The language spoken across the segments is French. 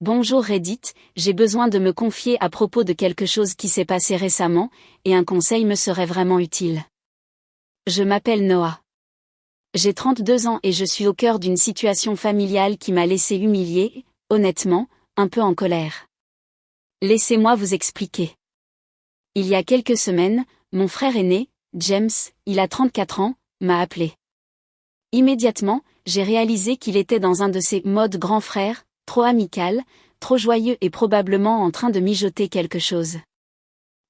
Bonjour Reddit, j'ai besoin de me confier à propos de quelque chose qui s'est passé récemment, et un conseil me serait vraiment utile. Je m'appelle Noah. J'ai 32 ans et je suis au cœur d'une situation familiale qui m'a laissé humiliée, honnêtement, un peu en colère. Laissez-moi vous expliquer. Il y a quelques semaines, mon frère aîné, James, il a 34 ans, m'a appelé. Immédiatement, j'ai réalisé qu'il était dans un de ces modes grand frère, trop amical, trop joyeux et probablement en train de mijoter quelque chose.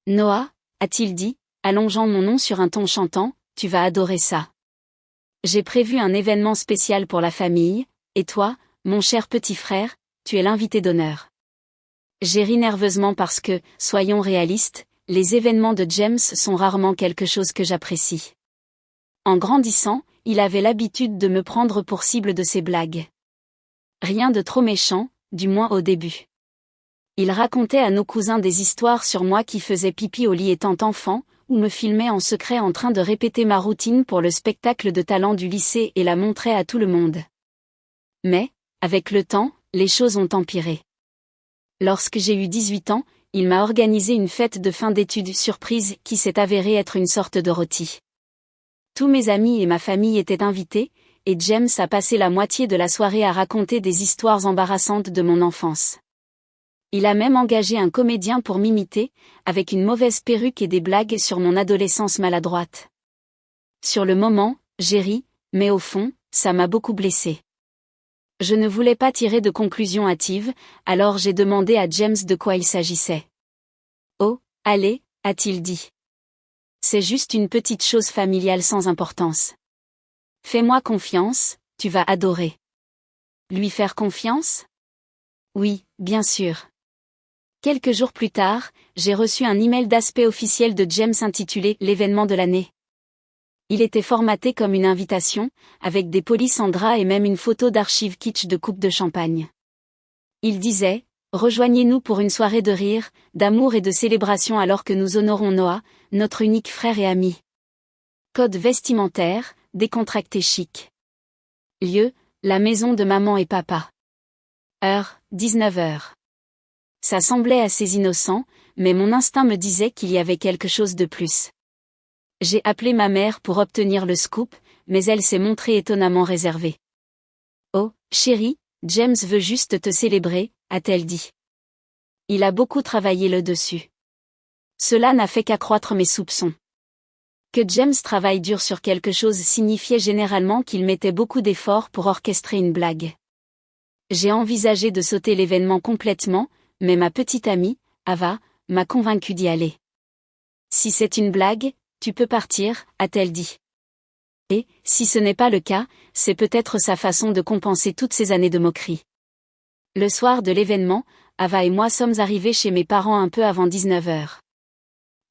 Noah, a-t-il dit, allongeant mon nom sur un ton chantant, tu vas adorer ça. J'ai prévu un événement spécial pour la famille, et toi, mon cher petit frère, tu es l'invité d'honneur. J'ai ri nerveusement parce que, soyons réalistes, les événements de James sont rarement quelque chose que j'apprécie. En grandissant, il avait l'habitude de me prendre pour cible de ses blagues. Rien de trop méchant, du moins au début. Il racontait à nos cousins des histoires sur moi qui faisais pipi au lit étant enfant, ou me filmait en secret en train de répéter ma routine pour le spectacle de talent du lycée et la montrait à tout le monde. Mais, avec le temps, les choses ont empiré. Lorsque j'ai eu 18 ans, il m'a organisé une fête de fin d'études surprise qui s'est avérée être une sorte de rôti. Tous mes amis et ma famille étaient invités, et James a passé la moitié de la soirée à raconter des histoires embarrassantes de mon enfance. Il a même engagé un comédien pour m'imiter, avec une mauvaise perruque et des blagues sur mon adolescence maladroite. Sur le moment, j'ai ri, mais au fond, ça m'a beaucoup blessé. Je ne voulais pas tirer de conclusion hâtive, alors j'ai demandé à James de quoi il s'agissait. Oh, allez, a-t-il dit. C'est juste une petite chose familiale sans importance. Fais-moi confiance, tu vas adorer. Lui faire confiance? Oui, bien sûr. Quelques jours plus tard, j'ai reçu un email d'aspect officiel de James intitulé « L'événement de l'année ». Il était formaté comme une invitation, avec des polices en gras et même une photo d'archive kitsch de coupe de champagne. Il disait « Rejoignez-nous pour une soirée de rire, d'amour et de célébration alors que nous honorons Noah, notre unique frère et ami. » Code vestimentaire, décontracté chic. Lieu, la maison de maman et papa. Heure, 19h. Ça semblait assez innocent, mais mon instinct me disait qu'il y avait quelque chose de plus. J'ai appelé ma mère pour obtenir le scoop, mais elle s'est montrée étonnamment réservée. Oh, chérie, James veut juste te célébrer, a-t-elle dit. Il a beaucoup travaillé le dessus. Cela n'a fait qu'accroître mes soupçons. Que James travaille dur sur quelque chose signifiait généralement qu'il mettait beaucoup d'efforts pour orchestrer une blague. J'ai envisagé de sauter l'événement complètement, mais ma petite amie, Ava, m'a convaincue d'y aller. Si c'est une blague, tu peux partir, a-t-elle dit. Et, si ce n'est pas le cas, c'est peut-être sa façon de compenser toutes ces années de moquerie. Le soir de l'événement, Ava et moi sommes arrivés chez mes parents un peu avant 19h.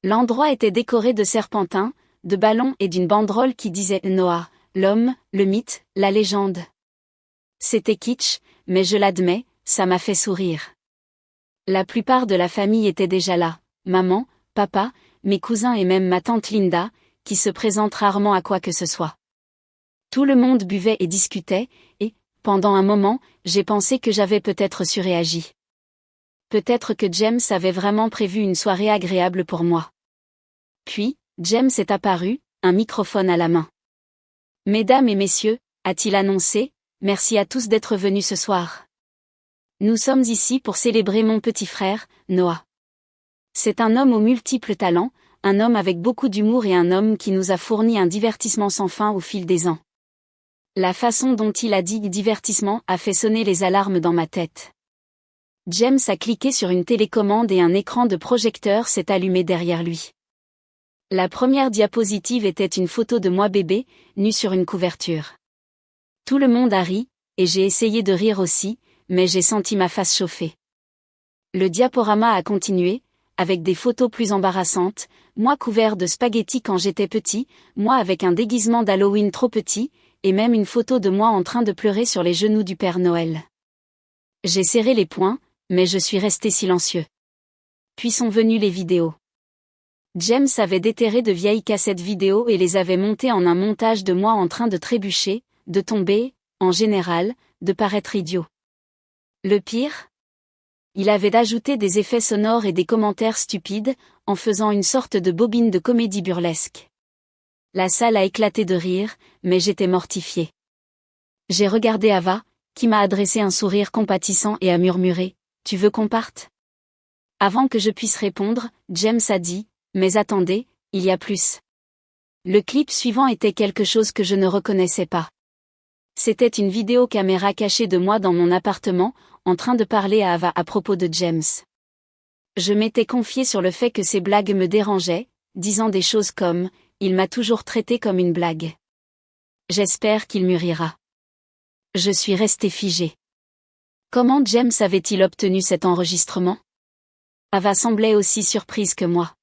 L'endroit était décoré de serpentins, de ballons et d'une banderole qui disait « Noah, l'homme, le mythe, la légende ». C'était kitsch, mais je l'admets, ça m'a fait sourire. La plupart de la famille était déjà là, maman, papa, mes cousins et même ma tante Linda, qui se présente rarement à quoi que ce soit. Tout le monde buvait et discutait, et, pendant un moment, j'ai pensé que j'avais peut-être surréagi. Peut-être que James avait vraiment prévu une soirée agréable pour moi. Puis, James est apparu, un microphone à la main. « Mesdames et messieurs, a-t-il annoncé, merci à tous d'être venus ce soir. Nous sommes ici pour célébrer mon petit frère, Noah. C'est un homme aux multiples talents, un homme avec beaucoup d'humour et un homme qui nous a fourni un divertissement sans fin au fil des ans. » La façon dont il a dit « divertissement » a fait sonner les alarmes dans ma tête. James a cliqué sur une télécommande et un écran de projecteur s'est allumé derrière lui. La première diapositive était une photo de moi bébé, nu sur une couverture. Tout le monde a ri, et j'ai essayé de rire aussi, mais j'ai senti ma face chauffer. Le diaporama a continué, avec des photos plus embarrassantes, moi couvert de spaghettis quand j'étais petit, moi avec un déguisement d'Halloween trop petit, et même une photo de moi en train de pleurer sur les genoux du Père Noël. J'ai serré les poings, mais je suis resté silencieux. Puis sont venues les vidéos. James avait déterré de vieilles cassettes vidéo et les avait montées en un montage de moi en train de trébucher, de tomber, en général, de paraître idiot. Le pire? Il avait ajouté des effets sonores et des commentaires stupides, en faisant une sorte de bobine de comédie burlesque. La salle a éclaté de rire, mais j'étais mortifiée. J'ai regardé Ava, qui m'a adressé un sourire compatissant et a murmuré « Tu veux qu'on parte ?» Avant que je puisse répondre, James a dit « Mais attendez, il y a plus. » Le clip suivant était quelque chose que je ne reconnaissais pas. C'était une vidéo caméra cachée de moi dans mon appartement, en train de parler à Ava à propos de James. Je m'étais confiée sur le fait que ses blagues me dérangeaient, disant des choses comme « Il m'a toujours traité comme une blague. J'espère qu'il mûrira. » Je suis restée figée. Comment James avait-il obtenu cet enregistrement? Ava semblait aussi surprise que moi.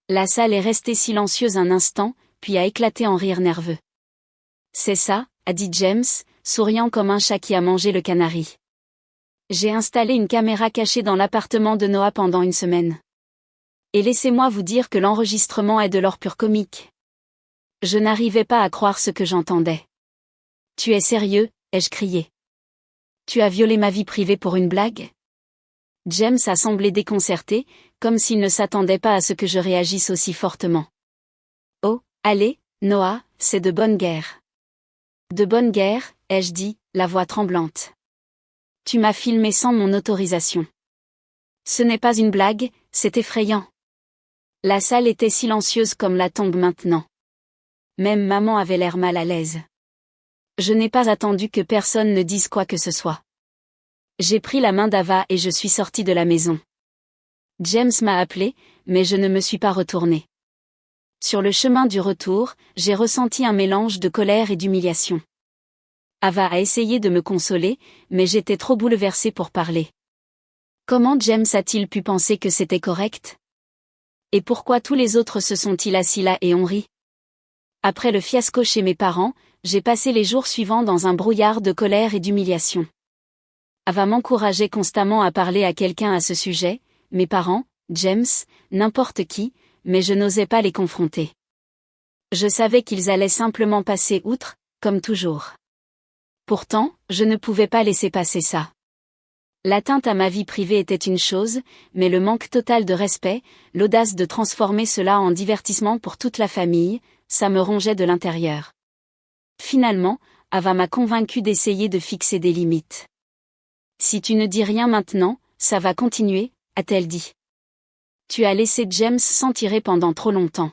La salle est restée silencieuse un instant, puis a éclaté en rire nerveux. C'est ça, a dit James, souriant comme un chat qui a mangé le canari. J'ai installé une caméra cachée dans l'appartement de Noah pendant une semaine. Et laissez-moi vous dire que l'enregistrement est de l'or pur comique. Je n'arrivais pas à croire ce que j'entendais. Tu es sérieux, ai-je crié. Tu as violé ma vie privée pour une blague? James a semblé déconcerté, comme s'il ne s'attendait pas à ce que je réagisse aussi fortement. Oh, allez, Noah, c'est de bonne guerre. De bonne guerre, ai-je dit, la voix tremblante. Tu m'as filmé sans mon autorisation. Ce n'est pas une blague, c'est effrayant. La salle était silencieuse comme la tombe maintenant. Même maman avait l'air mal à l'aise. Je n'ai pas attendu que personne ne dise quoi que ce soit. J'ai pris la main d'Ava et je suis sortie de la maison. James m'a appelé, mais je ne me suis pas retournée. Sur le chemin du retour, j'ai ressenti un mélange de colère et d'humiliation. Ava a essayé de me consoler, mais j'étais trop bouleversée pour parler. Comment James a-t-il pu penser que c'était correct? Et pourquoi tous les autres se sont-ils assis là et ont ri? Après le fiasco chez mes parents, j'ai passé les jours suivants dans un brouillard de colère et d'humiliation. Ava m'encourageait constamment à parler à quelqu'un à ce sujet, mes parents, James, n'importe qui, mais je n'osais pas les confronter. Je savais qu'ils allaient simplement passer outre, comme toujours. Pourtant, je ne pouvais pas laisser passer ça. L'atteinte à ma vie privée était une chose, mais le manque total de respect, l'audace de transformer cela en divertissement pour toute la famille, ça me rongeait de l'intérieur. Finalement, Ava m'a convaincue d'essayer de fixer des limites. Si tu ne dis rien maintenant, ça va continuer, a-t-elle dit. Tu as laissé James s'en tirer pendant trop longtemps.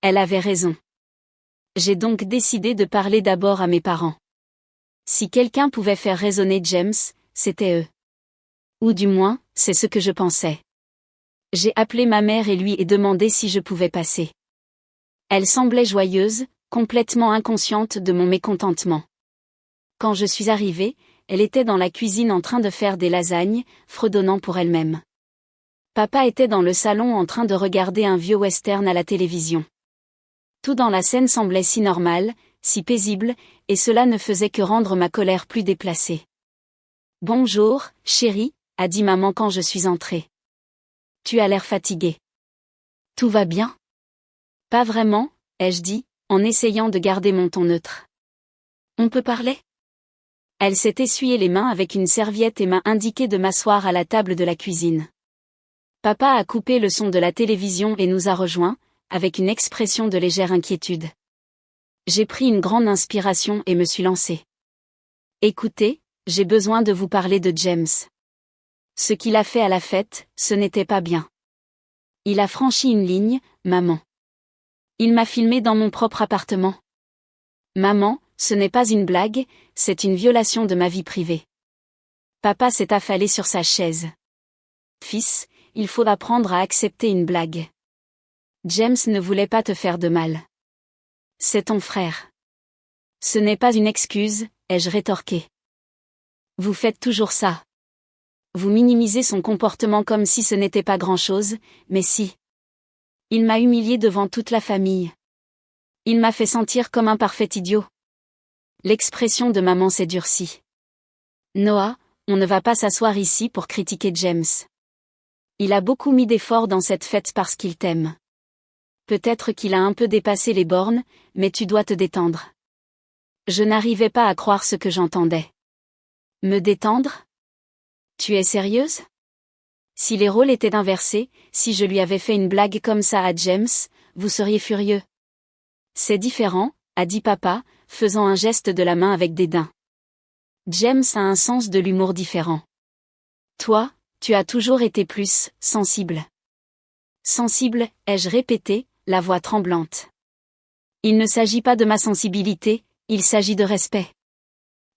Elle avait raison. J'ai donc décidé de parler d'abord à mes parents. Si quelqu'un pouvait faire raisonner James, c'était eux. Ou du moins, c'est ce que je pensais. J'ai appelé ma mère et lui ai demandé si je pouvais passer. Elle semblait joyeuse, complètement inconsciente de mon mécontentement. Quand je suis arrivée, elle était dans la cuisine en train de faire des lasagnes, fredonnant pour elle-même. Papa était dans le salon en train de regarder un vieux western à la télévision. Tout dans la scène semblait si normal, si paisible, et cela ne faisait que rendre ma colère plus déplacée. « Bonjour, chérie », a dit maman quand je suis entrée. « Tu as l'air fatiguée. Tout va bien ?»« Pas vraiment, » ai-je dit, en essayant de garder mon ton neutre. « On peut parler ?» Elle s'est essuyée les mains avec une serviette et m'a indiqué de m'asseoir à la table de la cuisine. Papa a coupé le son de la télévision et nous a rejoints, avec une expression de légère inquiétude. J'ai pris une grande inspiration et me suis lancée. Écoutez, j'ai besoin de vous parler de James. Ce qu'il a fait à la fête, ce n'était pas bien. Il a franchi une ligne, maman. Il m'a filmé dans mon propre appartement. Maman, ce n'est pas une blague, c'est une violation de ma vie privée. Papa s'est affalé sur sa chaise. Fils, il faut apprendre à accepter une blague. James ne voulait pas te faire de mal. C'est ton frère. Ce n'est pas une excuse, ai-je rétorqué. Vous faites toujours ça. Vous minimisez son comportement comme si ce n'était pas grand-chose, mais si. Il m'a humilié devant toute la famille. Il m'a fait sentir comme un parfait idiot. L'expression de maman s'est durcie. Noah, on ne va pas s'asseoir ici pour critiquer James. Il a beaucoup mis d'efforts dans cette fête parce qu'il t'aime. Peut-être qu'il a un peu dépassé les bornes, mais tu dois te détendre. Je n'arrivais pas à croire ce que j'entendais. Me détendre? Tu es sérieuse? Si les rôles étaient inversés, si je lui avais fait une blague comme ça à James, vous seriez furieux. C'est différent, a dit papa, faisant un geste de la main avec dédain. James a un sens de l'humour différent. Toi, tu as toujours été plus sensible. Sensible, ai-je répété, la voix tremblante. Il ne s'agit pas de ma sensibilité, il s'agit de respect.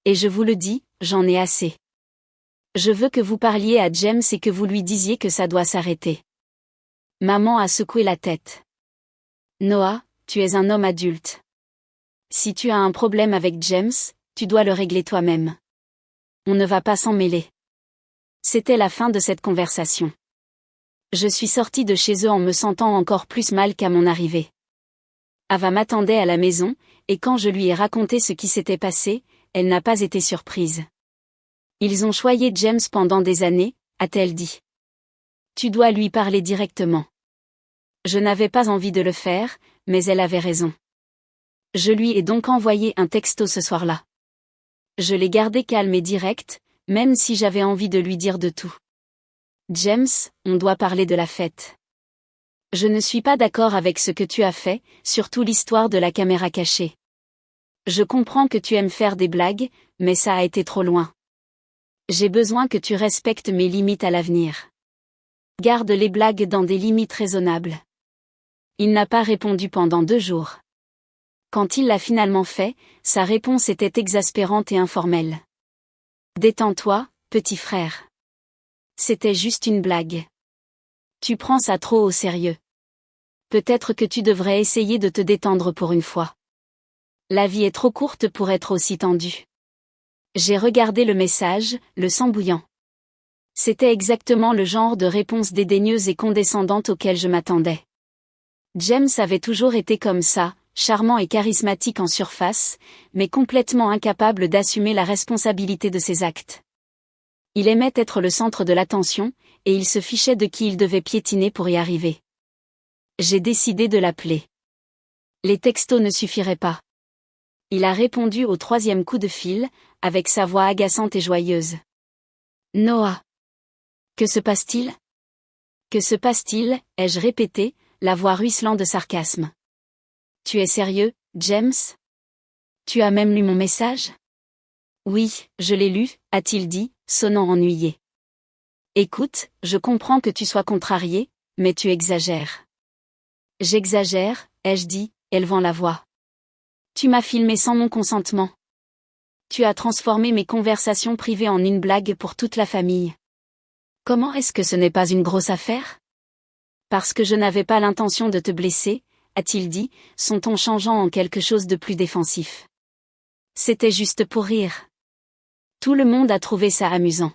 Et je vous le dis, j'en ai assez. Je veux que vous parliez à James et que vous lui disiez que ça doit s'arrêter. Maman a secoué la tête. Noah, tu es un homme adulte. Si tu as un problème avec James, tu dois le régler toi-même. On ne va pas s'en mêler. C'était la fin de cette conversation. Je suis sortie de chez eux en me sentant encore plus mal qu'à mon arrivée. Ava m'attendait à la maison, et quand je lui ai raconté ce qui s'était passé, elle n'a pas été surprise. Ils ont choyé James pendant des années, a-t-elle dit. Tu dois lui parler directement. Je n'avais pas envie de le faire, mais elle avait raison. Je lui ai donc envoyé un texto ce soir-là. Je l'ai gardé calme et direct, même si j'avais envie de lui dire de tout. James, on doit parler de la fête. Je ne suis pas d'accord avec ce que tu as fait, surtout l'histoire de la caméra cachée. Je comprends que tu aimes faire des blagues, mais ça a été trop loin. J'ai besoin que tu respectes mes limites à l'avenir. Garde les blagues dans des limites raisonnables. Il n'a pas répondu pendant 2 jours. Quand il l'a finalement fait, sa réponse était exaspérante et informelle. Détends-toi, petit frère. C'était juste une blague. Tu prends ça trop au sérieux. Peut-être que tu devrais essayer de te détendre pour une fois. La vie est trop courte pour être aussi tendue. J'ai regardé le message, le sang bouillant. C'était exactement le genre de réponse dédaigneuse et condescendante auquel je m'attendais. James avait toujours été comme ça, charmant et charismatique en surface, mais complètement incapable d'assumer la responsabilité de ses actes. Il aimait être le centre de l'attention, et il se fichait de qui il devait piétiner pour y arriver. J'ai décidé de l'appeler. Les textos ne suffiraient pas. Il a répondu au 3e coup de fil, avec sa voix agaçante et joyeuse. Noah. Que se passe-t-il? Que se passe-t-il, ai-je répété, la voix ruisselant de sarcasme. Tu es sérieux, James? Tu as même lu mon message? Oui, je l'ai lu, a-t-il dit, sonnant ennuyé. Écoute, je comprends que tu sois contrarié, mais tu exagères. J'exagère, ai-je dit, élevant la voix. Tu m'as filmé sans mon consentement. Tu as transformé mes conversations privées en une blague pour toute la famille. Comment est-ce que ce n'est pas une grosse affaire? Parce que je n'avais pas l'intention de te blesser, a-t-il dit, son ton changeant en quelque chose de plus défensif. C'était juste pour rire. Tout le monde a trouvé ça amusant.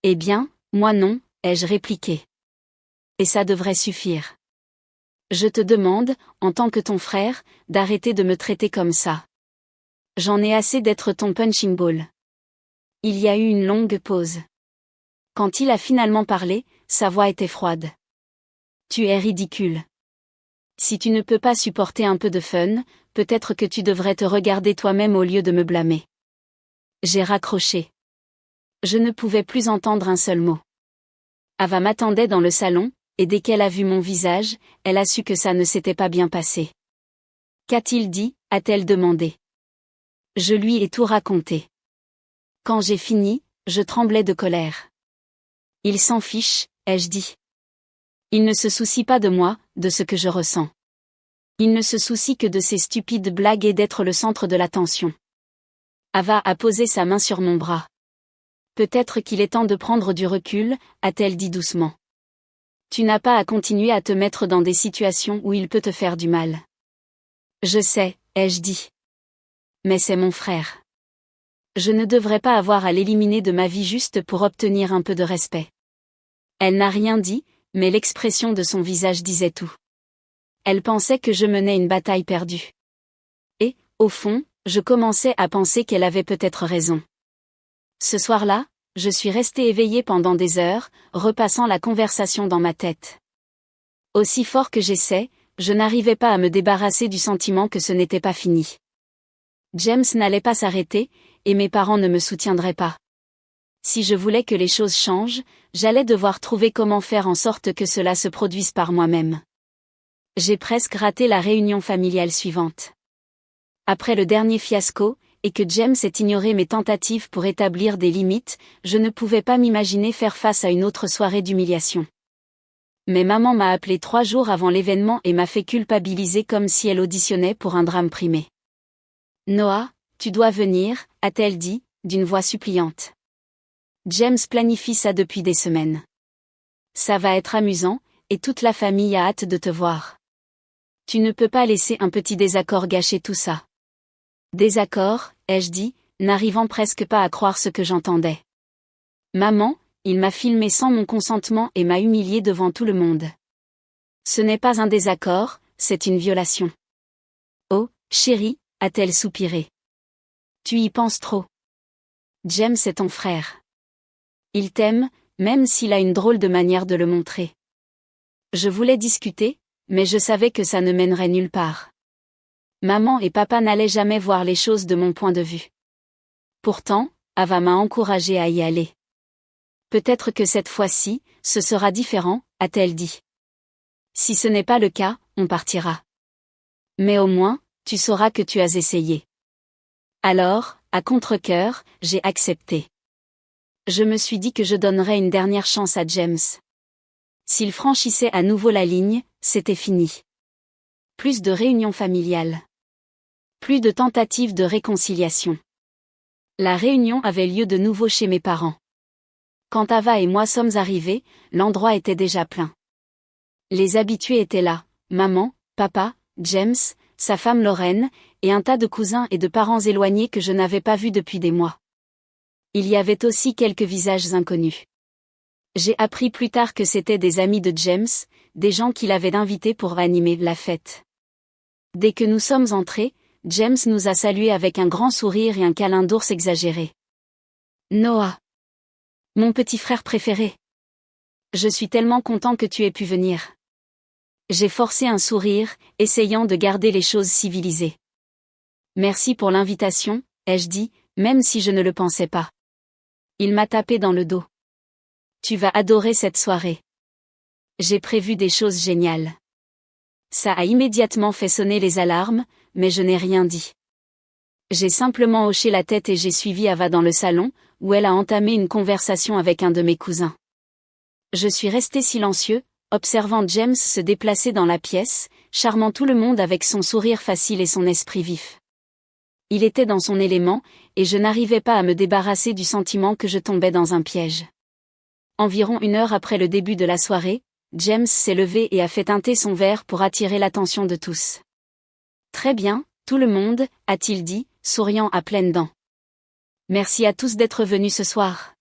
Eh bien, moi non, ai-je répliqué. Et ça devrait suffire. Je te demande, en tant que ton frère, d'arrêter de me traiter comme ça. J'en ai assez d'être ton punching ball. Il y a eu une longue pause. Quand il a finalement parlé, sa voix était froide. Tu es ridicule. Si tu ne peux pas supporter un peu de fun, peut-être que tu devrais te regarder toi-même au lieu de me blâmer. J'ai raccroché. Je ne pouvais plus entendre un seul mot. Ava m'attendait dans le salon, et dès qu'elle a vu mon visage, elle a su que ça ne s'était pas bien passé. Qu'a-t-il dit, a-t-elle demandé. Je lui ai tout raconté. Quand j'ai fini, je tremblais de colère. Il s'en fiche, ai-je dit. Il ne se soucie pas de moi, de ce que je ressens. Il ne se soucie que de ses stupides blagues et d'être le centre de l'attention. Ava a posé sa main sur mon bras. Peut-être qu'il est temps de prendre du recul, a-t-elle dit doucement. Tu n'as pas à continuer à te mettre dans des situations où il peut te faire du mal. Je sais, ai-je dit. Mais c'est mon frère. Je ne devrais pas avoir à l'éliminer de ma vie juste pour obtenir un peu de respect. Elle n'a rien dit, mais l'expression de son visage disait tout. Elle pensait que je menais une bataille perdue. Et, au fond, je commençais à penser qu'elle avait peut-être raison. Ce soir-là, je suis restée éveillée pendant des heures, repassant la conversation dans ma tête. Aussi fort que j'essaie, je n'arrivais pas à me débarrasser du sentiment que ce n'était pas fini. James n'allait pas s'arrêter, et mes parents ne me soutiendraient pas. Si je voulais que les choses changent, j'allais devoir trouver comment faire en sorte que cela se produise par moi-même. J'ai presque raté la réunion familiale suivante. Après le dernier fiasco, et que James ait ignoré mes tentatives pour établir des limites, je ne pouvais pas m'imaginer faire face à une autre soirée d'humiliation. Mais maman m'a appelé 3 jours avant l'événement et m'a fait culpabiliser comme si elle auditionnait pour un drame primé. « Noah, tu dois venir », a-t-elle dit, d'une voix suppliante. James planifie ça depuis des semaines. Ça va être amusant, et toute la famille a hâte de te voir. Tu ne peux pas laisser un petit désaccord gâcher tout ça. Désaccord, ai-je dit, n'arrivant presque pas à croire ce que j'entendais. Maman, il m'a filmé sans mon consentement et m'a humilié devant tout le monde. Ce n'est pas un désaccord, c'est une violation. Oh, chérie, a-t-elle soupiré. Tu y penses trop. James est ton frère. Il t'aime, même s'il a une drôle de manière de le montrer. Je voulais discuter, mais je savais que ça ne mènerait nulle part. Maman et papa n'allaient jamais voir les choses de mon point de vue. Pourtant, Ava m'a encouragée à y aller. Peut-être que cette fois-ci, ce sera différent, a-t-elle dit. Si ce n'est pas le cas, on partira. Mais au moins, tu sauras que tu as essayé. Alors, à contre-cœur, j'ai accepté. Je me suis dit que je donnerais une dernière chance à James. S'il franchissait à nouveau la ligne, c'était fini. Plus de réunions familiales. Plus de tentatives de réconciliation. La réunion avait lieu de nouveau chez mes parents. Quand Ava et moi sommes arrivés, l'endroit était déjà plein. Les habitués étaient là, maman, papa, James, sa femme Lorraine, et un tas de cousins et de parents éloignés que je n'avais pas vus depuis des mois. Il y avait aussi quelques visages inconnus. J'ai appris plus tard que c'étaient des amis de James, des gens qu'il avait invités pour animer la fête. Dès que nous sommes entrés, James nous a salués avec un grand sourire et un câlin d'ours exagéré. Noah. Mon petit frère préféré. Je suis tellement content que tu aies pu venir. J'ai forcé un sourire, essayant de garder les choses civilisées. Merci pour l'invitation, ai-je dit, même si je ne le pensais pas. Il m'a tapé dans le dos. Tu vas adorer cette soirée. J'ai prévu des choses géniales. Ça a immédiatement fait sonner les alarmes, mais je n'ai rien dit. J'ai simplement hoché la tête et j'ai suivi Ava dans le salon, où elle a entamé une conversation avec un de mes cousins. Je suis resté silencieux, observant James se déplacer dans la pièce, charmant tout le monde avec son sourire facile et son esprit vif. Il était dans son élément, et je n'arrivais pas à me débarrasser du sentiment que je tombais dans un piège. Environ 1 heure après le début de la soirée, James s'est levé et a fait teinter son verre pour attirer l'attention de tous. Très bien, tout le monde, a-t-il dit, souriant à pleines dents. Merci à tous d'être venus ce soir.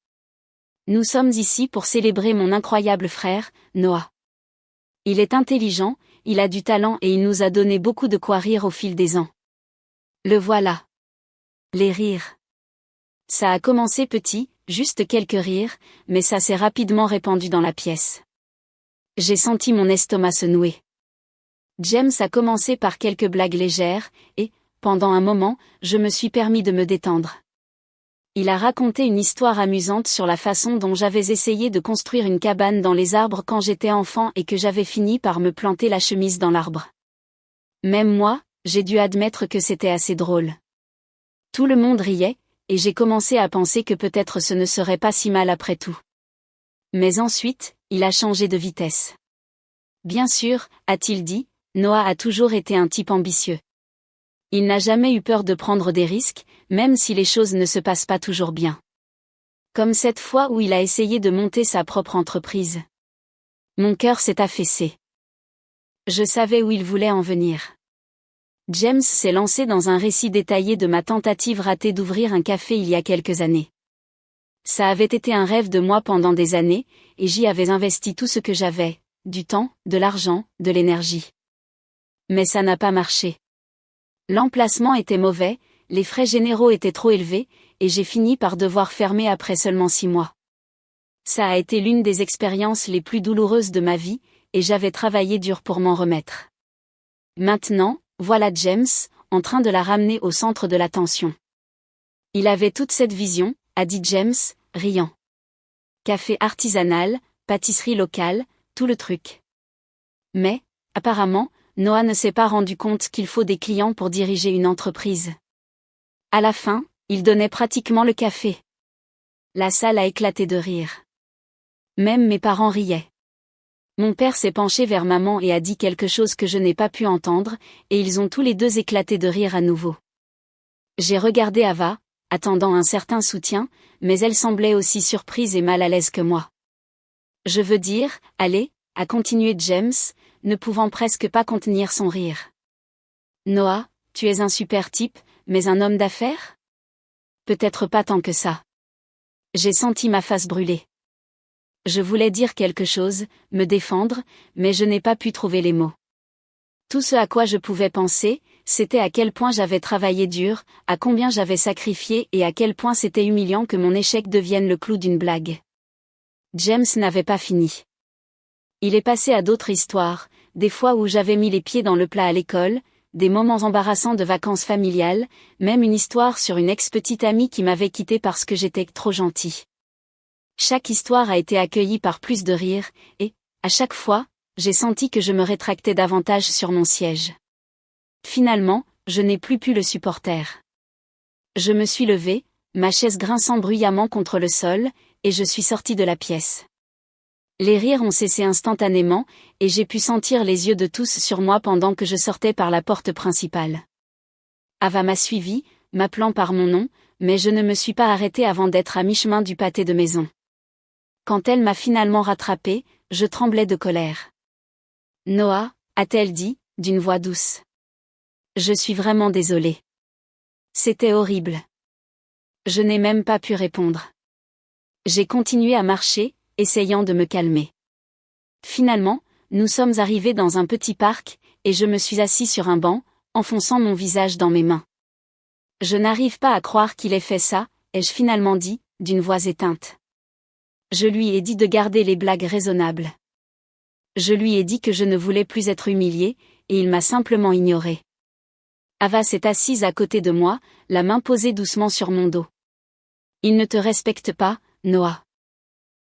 Nous sommes ici pour célébrer mon incroyable frère, Noah. Il est intelligent, il a du talent et il nous a donné beaucoup de quoi rire au fil des ans. Le voilà. Les rires. Ça a commencé petit, juste quelques rires, mais ça s'est rapidement répandu dans la pièce. J'ai senti mon estomac se nouer. James a commencé par quelques blagues légères, et, pendant un moment, je me suis permis de me détendre. Il a raconté une histoire amusante sur la façon dont j'avais essayé de construire une cabane dans les arbres quand j'étais enfant et que j'avais fini par me planter la chemise dans l'arbre. Même moi, j'ai dû admettre que c'était assez drôle. Tout le monde riait, et j'ai commencé à penser que peut-être ce ne serait pas si mal après tout. Mais ensuite, il a changé de vitesse. Bien sûr, a-t-il dit, Noah a toujours été un type ambitieux. Il n'a jamais eu peur de prendre des risques, même si les choses ne se passent pas toujours bien. Comme cette fois où il a essayé de monter sa propre entreprise. Mon cœur s'est affaissé. Je savais où il voulait en venir. James s'est lancé dans un récit détaillé de ma tentative ratée d'ouvrir un café il y a quelques années. Ça avait été un rêve de moi pendant des années, et j'y avais investi tout ce que j'avais, du temps, de l'argent, de l'énergie. Mais ça n'a pas marché. L'emplacement était mauvais, les frais généraux étaient trop élevés, et j'ai fini par devoir fermer après seulement 6 mois. Ça a été l'une des expériences les plus douloureuses de ma vie, et j'avais travaillé dur pour m'en remettre. Maintenant, voilà James, en train de la ramener au centre de l'attention. Il avait toute cette vision, a dit James, riant. Café artisanal, pâtisserie locale, tout le truc. Mais, apparemment, Noah ne s'est pas rendu compte qu'il faut des clients pour diriger une entreprise. À la fin, il donnait pratiquement le café. La salle a éclaté de rire. Même mes parents riaient. Mon père s'est penché vers maman et a dit quelque chose que je n'ai pas pu entendre, et ils ont tous les deux éclaté de rire à nouveau. J'ai regardé Ava, attendant un certain soutien, mais elle semblait aussi surprise et mal à l'aise que moi. Je veux dire, allez, a continué James, ne pouvant presque pas contenir son rire. Noah, tu es un super type, mais un homme d'affaires? Peut-être pas tant que ça. J'ai senti ma face brûler. Je voulais dire quelque chose, me défendre, mais je n'ai pas pu trouver les mots. Tout ce à quoi je pouvais penser, c'était à quel point j'avais travaillé dur, à combien j'avais sacrifié et à quel point c'était humiliant que mon échec devienne le clou d'une blague. James n'avait pas fini. Il est passé à d'autres histoires, des fois où j'avais mis les pieds dans le plat à l'école, des moments embarrassants de vacances familiales, même une histoire sur une ex-petite amie qui m'avait quitté parce que j'étais trop gentil. Chaque histoire a été accueillie par plus de rire, et, à chaque fois, j'ai senti que je me rétractais davantage sur mon siège. Finalement, je n'ai plus pu le supporter. Je me suis levée, ma chaise grinçant bruyamment contre le sol, et je suis sortie de la pièce. Les rires ont cessé instantanément, et j'ai pu sentir les yeux de tous sur moi pendant que je sortais par la porte principale. Ava m'a suivi, m'appelant par mon nom, mais je ne me suis pas arrêtée avant d'être à mi-chemin du pâté de maison. Quand elle m'a finalement rattrapée, je tremblais de colère. Noah, a-t-elle dit, d'une voix douce. Je suis vraiment désolée. C'était horrible. Je n'ai même pas pu répondre. J'ai continué à marcher, essayant de me calmer. Finalement, nous sommes arrivés dans un petit parc, et je me suis assis sur un banc, enfonçant mon visage dans mes mains. Je n'arrive pas à croire qu'il ait fait ça, ai-je finalement dit, d'une voix éteinte. Je lui ai dit de garder les blagues raisonnables. Je lui ai dit que je ne voulais plus être humiliée, et il m'a simplement ignorée. Ava s'est assise à côté de moi, la main posée doucement sur mon dos. Il ne te respecte pas, Noah.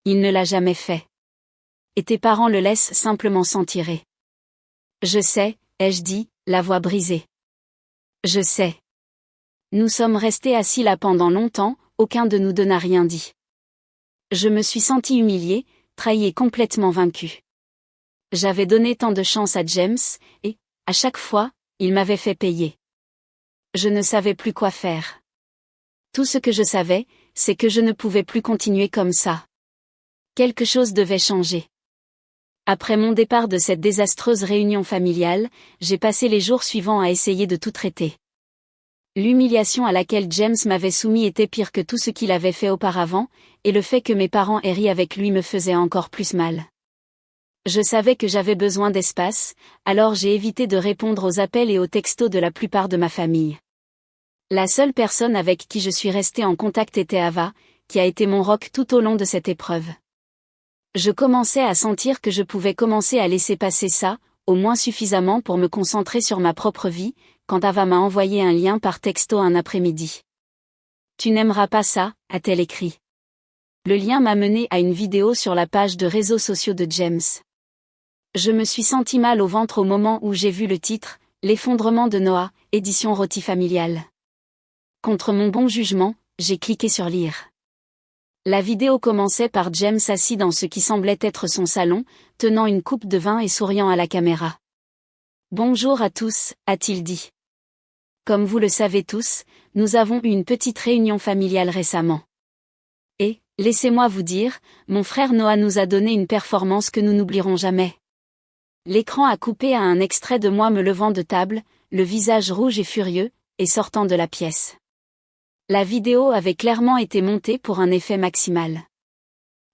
Il ne l'a jamais fait. Et tes parents le laissent simplement s'en tirer. Je sais, ai-je dit, la voix brisée. Je sais. Nous sommes restés assis là pendant longtemps, aucun de nous deux n'a rien dit. Je me suis sentie humiliée, trahie et complètement vaincue. J'avais donné tant de chance à James, et, à chaque fois, il m'avait fait payer. Je ne savais plus quoi faire. Tout ce que je savais, c'est que je ne pouvais plus continuer comme ça. Quelque chose devait changer. Après mon départ de cette désastreuse réunion familiale, j'ai passé les jours suivants à essayer de tout traiter. L'humiliation à laquelle James m'avait soumis était pire que tout ce qu'il avait fait auparavant, et le fait que mes parents aient ri avec lui me faisait encore plus mal. Je savais que j'avais besoin d'espace, alors j'ai évité de répondre aux appels et aux textos de la plupart de ma famille. La seule personne avec qui je suis restée en contact était Ava, qui a été mon roc tout au long de cette épreuve. Je commençais à sentir que je pouvais commencer à laisser passer ça, au moins suffisamment pour me concentrer sur ma propre vie, quand Ava m'a envoyé un lien par texto un après-midi. Tu n'aimeras pas ça, a-t-elle écrit. Le lien m'a mené à une vidéo sur la page de réseaux sociaux de James. Je me suis senti mal au ventre au moment où j'ai vu le titre, L'effondrement de Noah, édition Rôti familiale. Contre mon bon jugement, j'ai cliqué sur lire. La vidéo commençait par James assis dans ce qui semblait être son salon, tenant une coupe de vin et souriant à la caméra. Bonjour à tous, a-t-il dit. Comme vous le savez tous, nous avons eu une petite réunion familiale récemment. Et, laissez-moi vous dire, mon frère Noah nous a donné une performance que nous n'oublierons jamais. L'écran a coupé à un extrait de moi me levant de table, le visage rouge et furieux, et sortant de la pièce. La vidéo avait clairement été montée pour un effet maximal.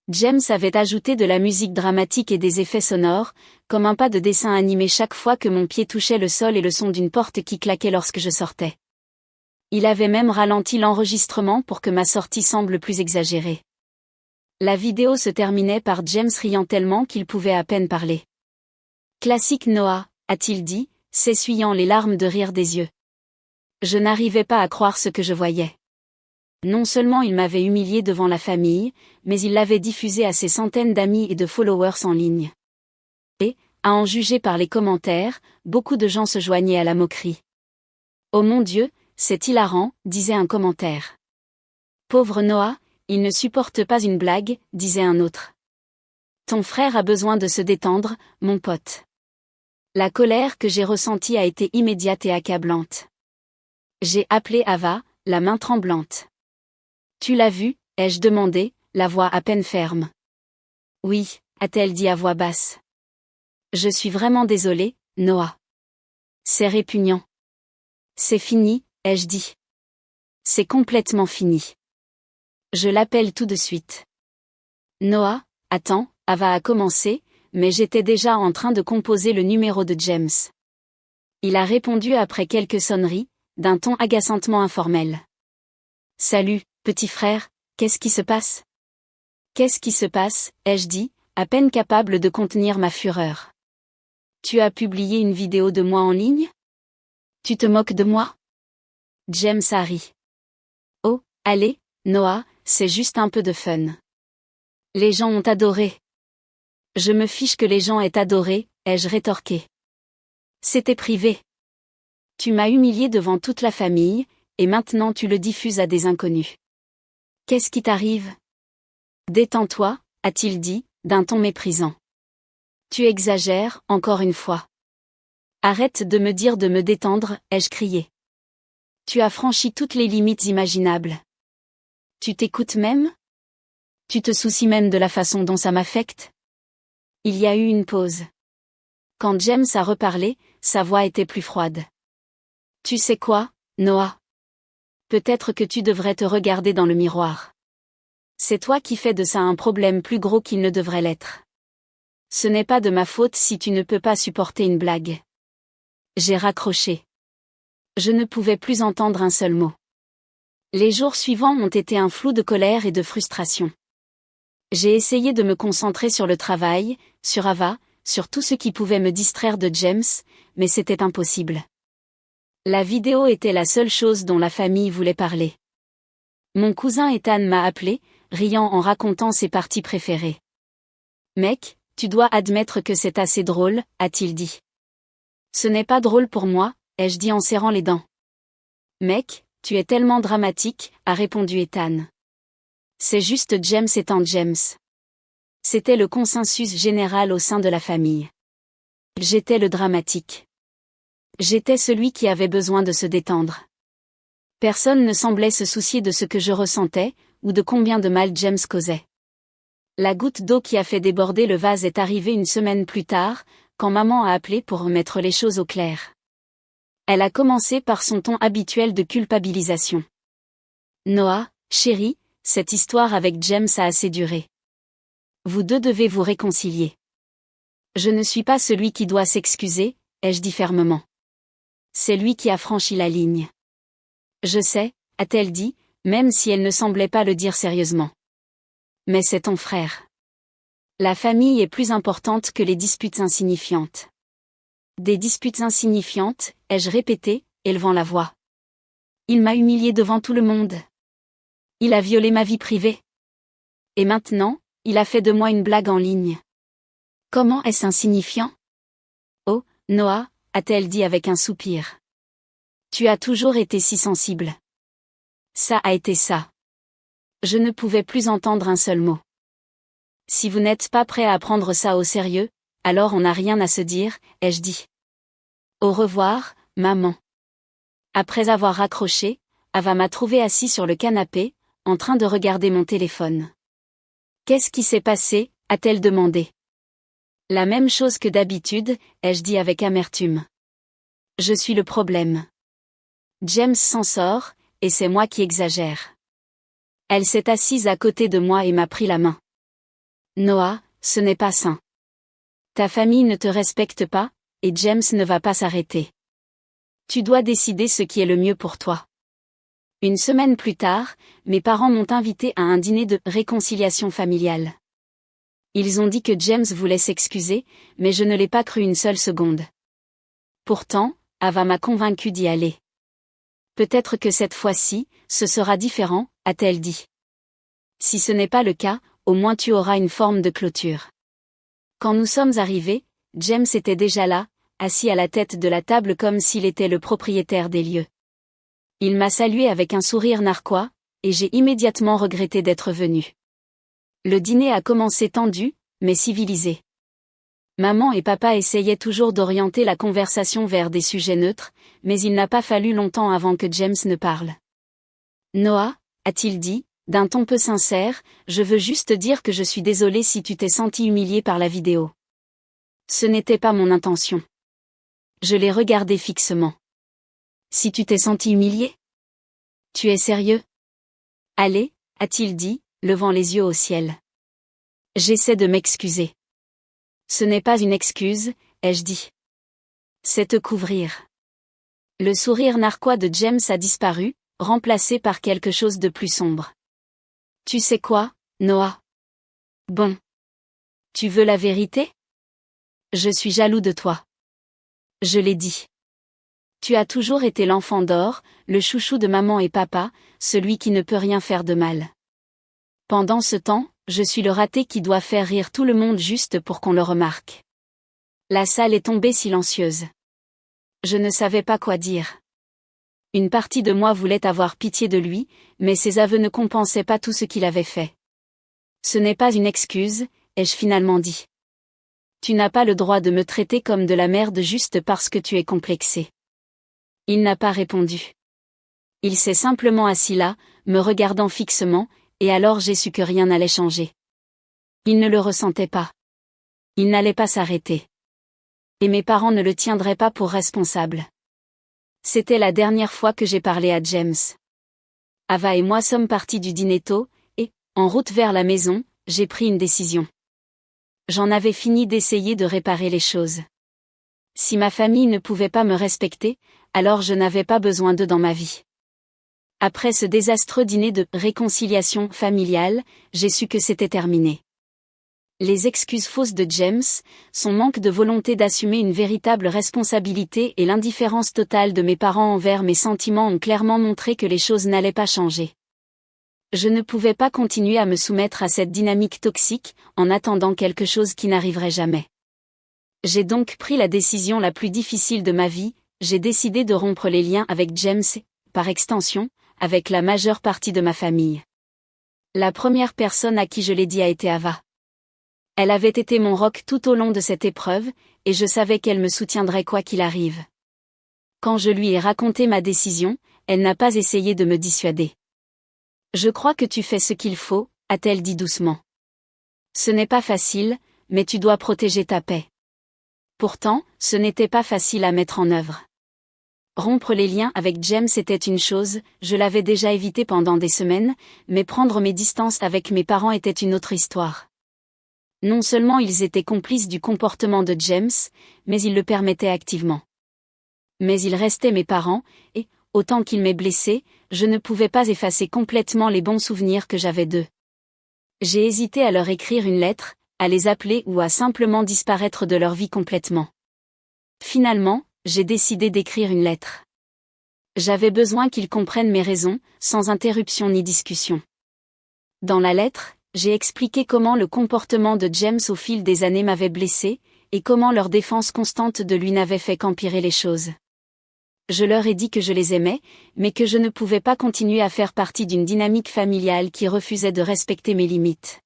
James avait ajouté de la musique dramatique et des effets sonores, comme un pas de dessin animé chaque fois que mon pied touchait le sol et le son d'une porte qui claquait lorsque je sortais. Il avait même ralenti l'enregistrement pour que ma sortie semble plus exagérée. La vidéo se terminait par James riant tellement qu'il pouvait à peine parler. Classique Noah, a-t-il dit, s'essuyant les larmes de rire des yeux. Je n'arrivais pas à croire ce que je voyais. Non seulement il m'avait humilié devant la famille, mais il l'avait diffusé à ses centaines d'amis et de followers en ligne. Et, à en juger par les commentaires, beaucoup de gens se joignaient à la moquerie. Oh mon Dieu, c'est hilarant, disait un commentaire. Pauvre Noah, il ne supporte pas une blague, disait un autre. Ton frère a besoin de se détendre, mon pote. La colère que j'ai ressentie a été immédiate et accablante. J'ai appelé Ava, la main tremblante. Tu l'as vu, ai-je demandé, la voix à peine ferme. Oui, a-t-elle dit à voix basse. Je suis vraiment désolée, Noah. C'est répugnant. C'est fini, ai-je dit. C'est complètement fini. Je l'appelle tout de suite. Noah, attends, Ava a commencé, mais j'étais déjà en train de composer le numéro de James. Il a répondu après quelques sonneries, d'un ton agaçantement informel. Salut, petit frère, qu'est-ce qui se passe? Qu'est-ce qui se passe, ai-je dit, à peine capable de contenir ma fureur. Tu as publié une vidéo de moi en ligne? Tu te moques de moi? James a ri. Oh, allez, Noah, c'est juste un peu de fun. Les gens ont adoré. Je me fiche que les gens aient adoré, ai-je rétorqué. C'était privé. Tu m'as humilié devant toute la famille, et maintenant tu le diffuses à des inconnus. Qu'est-ce qui t'arrive? Détends-toi, a-t-il dit, d'un ton méprisant. Tu exagères, encore une fois. Arrête de me dire de me détendre, ai-je crié. Tu as franchi toutes les limites imaginables. Tu t'écoutes même? Tu te soucies même de la façon dont ça m'affecte? Il y a eu une pause. Quand James a reparlé, sa voix était plus froide. Tu sais quoi, Noah? Peut-être que tu devrais te regarder dans le miroir. C'est toi qui fais de ça un problème plus gros qu'il ne devrait l'être. Ce n'est pas de ma faute si tu ne peux pas supporter une blague. J'ai raccroché. Je ne pouvais plus entendre un seul mot. Les jours suivants ont été un flou de colère et de frustration. J'ai essayé de me concentrer sur le travail, sur Ava, sur tout ce qui pouvait me distraire de James, mais c'était impossible. La vidéo était la seule chose dont la famille voulait parler. Mon cousin Ethan m'a appelé, riant en racontant ses parties préférées. Mec, tu dois admettre que c'est assez drôle, a-t-il dit. Ce n'est pas drôle pour moi, ai-je dit en serrant les dents. Mec, tu es tellement dramatique, a répondu Ethan. C'est juste James étant James. C'était le consensus général au sein de la famille. J'étais le dramatique. J'étais celui qui avait besoin de se détendre. Personne ne semblait se soucier de ce que je ressentais, ou de combien de mal James causait. La goutte d'eau qui a fait déborder le vase est arrivée une semaine plus tard, quand maman a appelé pour remettre les choses au clair. Elle a commencé par son ton habituel de culpabilisation. Noah, chérie, cette histoire avec James a assez duré. Vous deux devez vous réconcilier. Je ne suis pas celui qui doit s'excuser, ai-je dit fermement. C'est lui qui a franchi la ligne. Je sais, a-t-elle dit, même si elle ne semblait pas le dire sérieusement. Mais c'est ton frère. La famille est plus importante que les disputes insignifiantes. Des disputes insignifiantes, ai-je répété, élevant la voix. Il m'a humilié devant tout le monde. Il a violé ma vie privée. Et maintenant, il a fait de moi une blague en ligne. Comment est-ce insignifiant? Oh, Noah, a-t-elle dit avec un soupir. Tu as toujours été si sensible. Ça a été ça. Je ne pouvais plus entendre un seul mot. Si vous n'êtes pas prêt à prendre ça au sérieux, alors on n'a rien à se dire, ai-je dit. Au revoir, maman. Après avoir raccroché, Ava m'a trouvé assis sur le canapé, en train de regarder mon téléphone. Qu'est-ce qui s'est passé, a-t-elle demandé. La même chose que d'habitude, ai-je dit avec amertume. Je suis le problème. James s'en sort, et c'est moi qui exagère. Elle s'est assise à côté de moi et m'a pris la main. Noah, ce n'est pas sain. Ta famille ne te respecte pas, et James ne va pas s'arrêter. Tu dois décider ce qui est le mieux pour toi. Une semaine plus tard, mes parents m'ont invité à un dîner de réconciliation familiale. Ils ont dit que James voulait s'excuser, mais je ne l'ai pas cru une seule seconde. Pourtant, Ava m'a convaincu d'y aller. Peut-être que cette fois-ci, ce sera différent, a-t-elle dit. Si ce n'est pas le cas, au moins tu auras une forme de clôture. Quand nous sommes arrivés, James était déjà là, assis à la tête de la table comme s'il était le propriétaire des lieux. Il m'a salué avec un sourire narquois, et j'ai immédiatement regretté d'être venu. Le dîner a commencé tendu, mais civilisé. Maman et papa essayaient toujours d'orienter la conversation vers des sujets neutres, mais il n'a pas fallu longtemps avant que James ne parle. Noah, a-t-il dit, d'un ton peu sincère, je veux juste dire que je suis désolé si tu t'es senti humilié par la vidéo. Ce n'était pas mon intention. Je l'ai regardé fixement. Si tu t'es senti humilié? Tu es sérieux? Allez, a-t-il dit, levant les yeux au ciel. J'essaie de m'excuser. Ce n'est pas une excuse, ai-je dit. C'est te couvrir. Le sourire narquois de James a disparu, remplacé par quelque chose de plus sombre. Tu sais quoi, Noah? Bon. Tu veux la vérité? Je suis jaloux de toi. Je l'ai dit. Tu as toujours été l'enfant d'or, le chouchou de maman et papa, celui qui ne peut rien faire de mal. Pendant ce temps, je suis le raté qui doit faire rire tout le monde juste pour qu'on le remarque. La salle est tombée silencieuse. Je ne savais pas quoi dire. Une partie de moi voulait avoir pitié de lui, mais ses aveux ne compensaient pas tout ce qu'il avait fait. Ce n'est pas une excuse, ai-je finalement dit. Tu n'as pas le droit de me traiter comme de la merde juste parce que tu es complexé. Il n'a pas répondu. Il s'est simplement assis là, me regardant fixement, et alors j'ai su que rien n'allait changer. Il ne le ressentait pas. Il n'allait pas s'arrêter. Et mes parents ne le tiendraient pas pour responsable. C'était la dernière fois que j'ai parlé à James. Ava et moi sommes partis du dîner tôt, et, en route vers la maison, j'ai pris une décision. J'en avais fini d'essayer de réparer les choses. Si ma famille ne pouvait pas me respecter, alors je n'avais pas besoin d'eux dans ma vie. Après ce désastreux dîner de réconciliation familiale, j'ai su que c'était terminé. Les excuses fausses de James, son manque de volonté d'assumer une véritable responsabilité et l'indifférence totale de mes parents envers mes sentiments ont clairement montré que les choses n'allaient pas changer. Je ne pouvais pas continuer à me soumettre à cette dynamique toxique, en attendant quelque chose qui n'arriverait jamais. J'ai donc pris la décision la plus difficile de ma vie, j'ai décidé de rompre les liens avec James et, par extension, avec la majeure partie de ma famille. La première personne à qui je l'ai dit a été Ava. Elle avait été mon roc tout au long de cette épreuve, et je savais qu'elle me soutiendrait quoi qu'il arrive. Quand je lui ai raconté ma décision, elle n'a pas essayé de me dissuader. Je crois que tu fais ce qu'il faut, a-t-elle dit doucement. Ce n'est pas facile, mais tu dois protéger ta paix. Pourtant, ce n'était pas facile à mettre en œuvre. Rompre les liens avec James était une chose, je l'avais déjà évité pendant des semaines, mais prendre mes distances avec mes parents était une autre histoire. Non seulement ils étaient complices du comportement de James, mais ils le permettaient activement. Mais ils restaient mes parents, et, autant qu'ils m'aient blessé, je ne pouvais pas effacer complètement les bons souvenirs que j'avais d'eux. J'ai hésité à leur écrire une lettre, à les appeler ou à simplement disparaître de leur vie complètement. Finalement, j'ai décidé d'écrire une lettre. J'avais besoin qu'ils comprennent mes raisons, sans interruption ni discussion. Dans la lettre, j'ai expliqué comment le comportement de James au fil des années m'avait blessé, et comment leur défense constante de lui n'avait fait qu'empirer les choses. Je leur ai dit que je les aimais, mais que je ne pouvais pas continuer à faire partie d'une dynamique familiale qui refusait de respecter mes limites.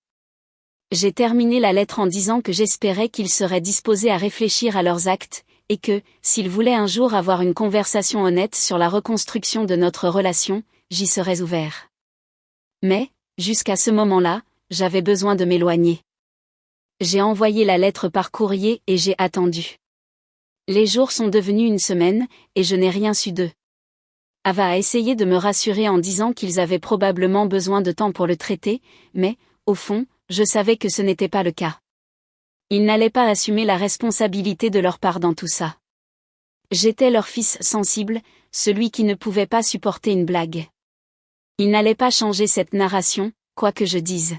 J'ai terminé la lettre en disant que j'espérais qu'ils seraient disposés à réfléchir à leurs actes, et que, s'ils voulaient un jour avoir une conversation honnête sur la reconstruction de notre relation, j'y serais ouvert. Mais, jusqu'à ce moment-là, j'avais besoin de m'éloigner. J'ai envoyé la lettre par courrier et j'ai attendu. Les jours sont devenus une semaine, et je n'ai rien su d'eux. Ava a essayé de me rassurer en disant qu'ils avaient probablement besoin de temps pour le traiter, mais, au fond, je savais que ce n'était pas le cas. Ils n'allaient pas assumer la responsabilité de leur part dans tout ça. J'étais leur fils sensible, celui qui ne pouvait pas supporter une blague. Ils n'allaient pas changer cette narration, quoi que je dise.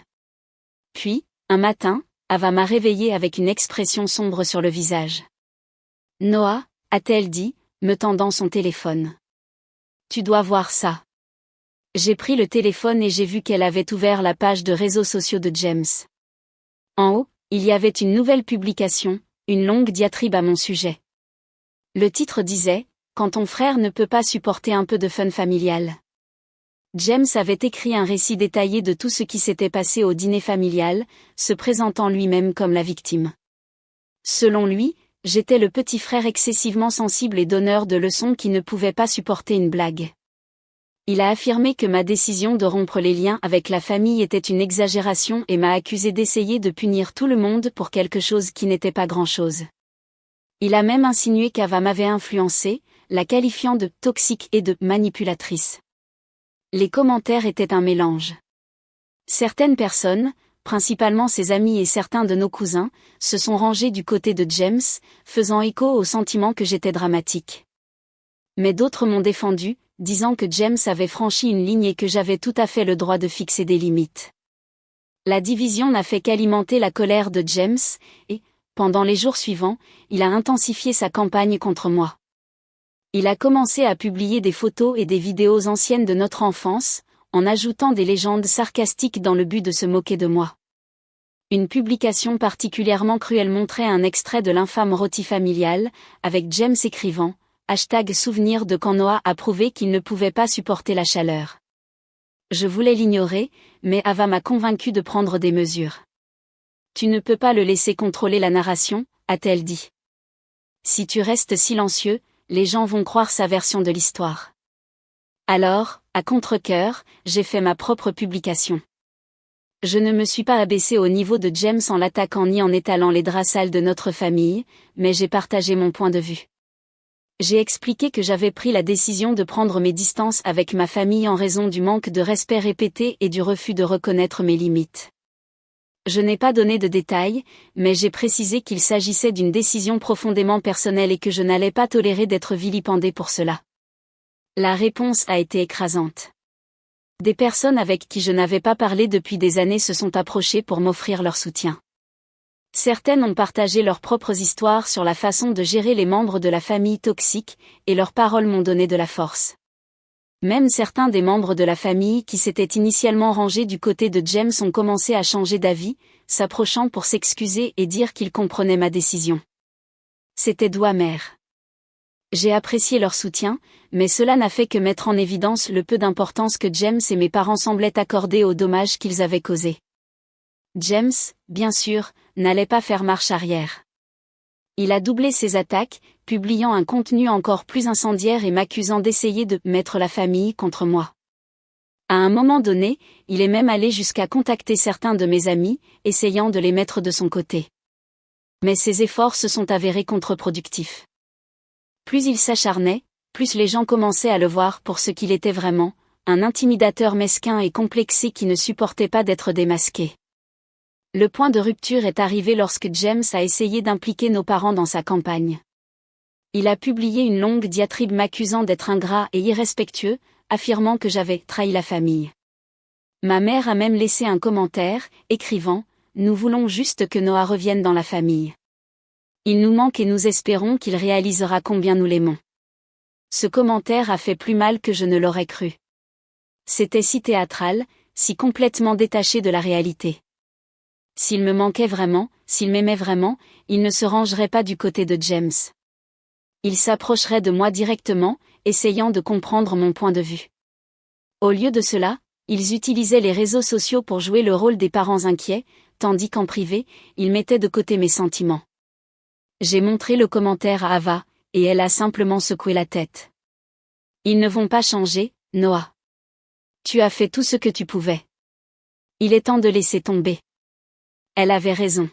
Puis, un matin, Ava m'a réveillée avec une expression sombre sur le visage. Noah, a-t-elle dit, me tendant son téléphone. Tu dois voir ça. J'ai pris le téléphone et j'ai vu qu'elle avait ouvert la page de réseaux sociaux de James. En haut, il y avait une nouvelle publication, une longue diatribe à mon sujet. Le titre disait « Quand ton frère ne peut pas supporter un peu de fun familial ». James avait écrit un récit détaillé de tout ce qui s'était passé au dîner familial, se présentant lui-même comme la victime. Selon lui, j'étais le petit frère excessivement sensible et donneur de leçons qui ne pouvait pas supporter une blague. Il a affirmé que ma décision de rompre les liens avec la famille était une exagération et m'a accusé d'essayer de punir tout le monde pour quelque chose qui n'était pas grand-chose. Il a même insinué qu'Ava m'avait influencée, la qualifiant de toxique et de manipulatrice. Les commentaires étaient un mélange. Certaines personnes, principalement ses amis et certains de nos cousins, se sont rangés du côté de James, faisant écho au sentiment que j'étais dramatique. Mais d'autres m'ont défendu, disant que James avait franchi une ligne et que j'avais tout à fait le droit de fixer des limites. La division n'a fait qu'alimenter la colère de James, et, pendant les jours suivants, il a intensifié sa campagne contre moi. Il a commencé à publier des photos et des vidéos anciennes de notre enfance, en ajoutant des légendes sarcastiques dans le but de se moquer de moi. Une publication particulièrement cruelle montrait un extrait de l'infâme rôti familial, avec James écrivant # souvenir de quand Noah a prouvé qu'il ne pouvait pas supporter la chaleur. Je voulais l'ignorer, mais Ava m'a convaincu de prendre des mesures. Tu ne peux pas le laisser contrôler la narration, a-t-elle dit. Si tu restes silencieux, les gens vont croire sa version de l'histoire. Alors, à contre-cœur, j'ai fait ma propre publication. Je ne me suis pas abaissée au niveau de James en l'attaquant ni en étalant les draps sales de notre famille, mais j'ai partagé mon point de vue. J'ai expliqué que j'avais pris la décision de prendre mes distances avec ma famille en raison du manque de respect répété et du refus de reconnaître mes limites. Je n'ai pas donné de détails, mais j'ai précisé qu'il s'agissait d'une décision profondément personnelle et que je n'allais pas tolérer d'être vilipendée pour cela. La réponse a été écrasante. Des personnes avec qui je n'avais pas parlé depuis des années se sont approchées pour m'offrir leur soutien. Certaines ont partagé leurs propres histoires sur la façon de gérer les membres de la famille toxique, et leurs paroles m'ont donné de la force. Même certains des membres de la famille qui s'étaient initialement rangés du côté de James ont commencé à changer d'avis, s'approchant pour s'excuser et dire qu'ils comprenaient ma décision. C'était doux amer. J'ai apprécié leur soutien, mais cela n'a fait que mettre en évidence le peu d'importance que James et mes parents semblaient accorder aux dommages qu'ils avaient causés. James, bien sûr, n'allait pas faire marche arrière. Il a doublé ses attaques, publiant un contenu encore plus incendiaire et m'accusant d'essayer de mettre la famille contre moi. À un moment donné, il est même allé jusqu'à contacter certains de mes amis, essayant de les mettre de son côté. Mais ses efforts se sont avérés contre-productifs. Plus il s'acharnait, plus les gens commençaient à le voir pour ce qu'il était vraiment, un intimidateur mesquin et complexé qui ne supportait pas d'être démasqué. Le point de rupture est arrivé lorsque James a essayé d'impliquer nos parents dans sa campagne. Il a publié une longue diatribe m'accusant d'être ingrat et irrespectueux, affirmant que j'avais trahi la famille. Ma mère a même laissé un commentaire, écrivant « Nous voulons juste que Noah revienne dans la famille. Il nous manque et nous espérons qu'il réalisera combien nous l'aimons. » Ce commentaire a fait plus mal que je ne l'aurais cru. C'était si théâtral, si complètement détaché de la réalité. S'il me manquait vraiment, s'il m'aimait vraiment, il ne se rangerait pas du côté de James. Il s'approcherait de moi directement, essayant de comprendre mon point de vue. Au lieu de cela, ils utilisaient les réseaux sociaux pour jouer le rôle des parents inquiets, tandis qu'en privé, ils mettaient de côté mes sentiments. J'ai montré le commentaire à Ava, et elle a simplement secoué la tête. Ils ne vont pas changer, Noah. Tu as fait tout ce que tu pouvais. Il est temps de laisser tomber. Elle avait raison.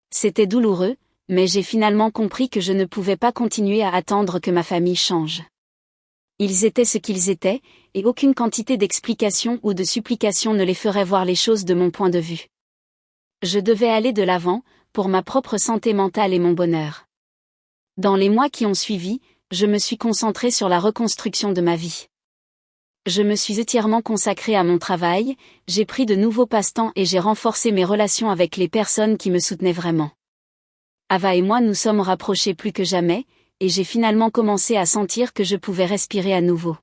C'était douloureux, mais j'ai finalement compris que je ne pouvais pas continuer à attendre que ma famille change. Ils étaient ce qu'ils étaient, et aucune quantité d'explications ou de supplications ne les ferait voir les choses de mon point de vue. Je devais aller de l'avant, pour ma propre santé mentale et mon bonheur. Dans les mois qui ont suivi, je me suis concentrée sur la reconstruction de ma vie. Je me suis entièrement consacrée à mon travail, j'ai pris de nouveaux passe-temps et j'ai renforcé mes relations avec les personnes qui me soutenaient vraiment. Ava et moi nous sommes rapprochés plus que jamais, et j'ai finalement commencé à sentir que je pouvais respirer à nouveau.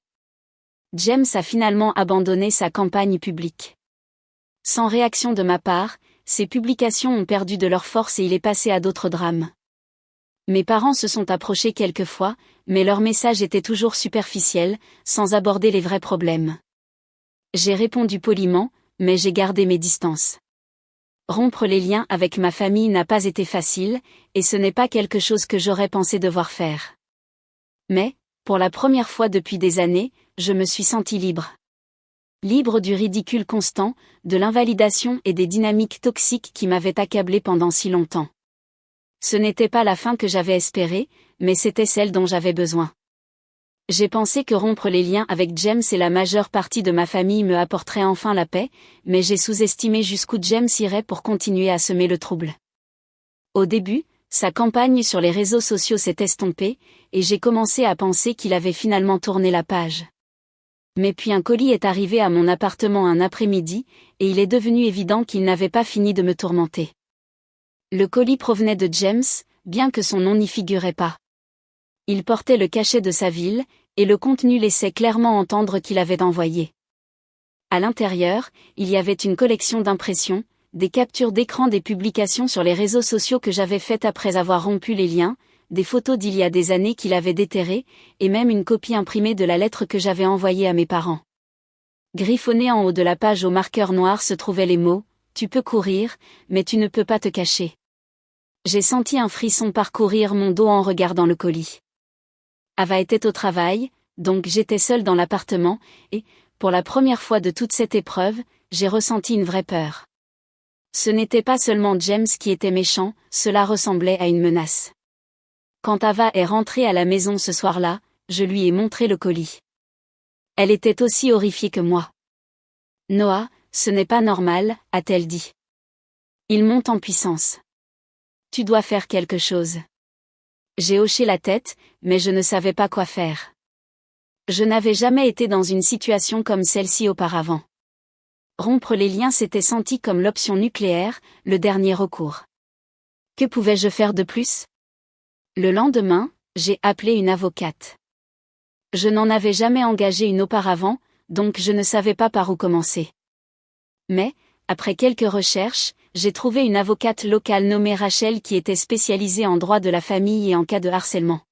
James a finalement abandonné sa campagne publique. Sans réaction de ma part, ses publications ont perdu de leur force et il est passé à d'autres drames. Mes parents se sont approchés quelques fois, mais leur message était toujours superficiel, sans aborder les vrais problèmes. J'ai répondu poliment, mais j'ai gardé mes distances. Rompre les liens avec ma famille n'a pas été facile, et ce n'est pas quelque chose que j'aurais pensé devoir faire. Mais, pour la première fois depuis des années, je me suis sentie libre. Libre du ridicule constant, de l'invalidation et des dynamiques toxiques qui m'avaient accablé pendant si longtemps. Ce n'était pas la fin que j'avais espérée, mais c'était celle dont j'avais besoin. J'ai pensé que rompre les liens avec James et la majeure partie de ma famille me apporterait enfin la paix, mais j'ai sous-estimé jusqu'où James irait pour continuer à semer le trouble. Au début, sa campagne sur les réseaux sociaux s'est estompée, et j'ai commencé à penser qu'il avait finalement tourné la page. Mais puis un colis est arrivé à mon appartement un après-midi, et il est devenu évident qu'il n'avait pas fini de me tourmenter. Le colis provenait de James, bien que son nom n'y figurait pas. Il portait le cachet de sa ville, et le contenu laissait clairement entendre qu'il avait envoyé. À l'intérieur, il y avait une collection d'impressions, des captures d'écran des publications sur les réseaux sociaux que j'avais faites après avoir rompu les liens, des photos d'il y a des années qu'il avait déterrées, et même une copie imprimée de la lettre que j'avais envoyée à mes parents. Griffonnés en haut de la page au marqueur noir se trouvaient les mots « Tu peux courir, mais tu ne peux pas te cacher ». J'ai senti un frisson parcourir mon dos en regardant le colis. Ava était au travail, donc j'étais seule dans l'appartement, et, pour la première fois de toute cette épreuve, j'ai ressenti une vraie peur. Ce n'était pas seulement James qui était méchant, cela ressemblait à une menace. Quand Ava est rentrée à la maison ce soir-là, je lui ai montré le colis. Elle était aussi horrifiée que moi. « Noah, ce n'est pas normal, a-t-elle dit. Il monte en puissance. Tu dois faire quelque chose. » J'ai hoché la tête, mais je ne savais pas quoi faire. Je n'avais jamais été dans une situation comme celle-ci auparavant. Rompre les liens s'était senti comme l'option nucléaire, le dernier recours. Que pouvais-je faire de plus ? Le lendemain, j'ai appelé une avocate. Je n'en avais jamais engagé une auparavant, donc je ne savais pas par où commencer. Mais, après quelques recherches, j'ai trouvé une avocate locale nommée Rachel qui était spécialisée en droit de la famille et en cas de harcèlement.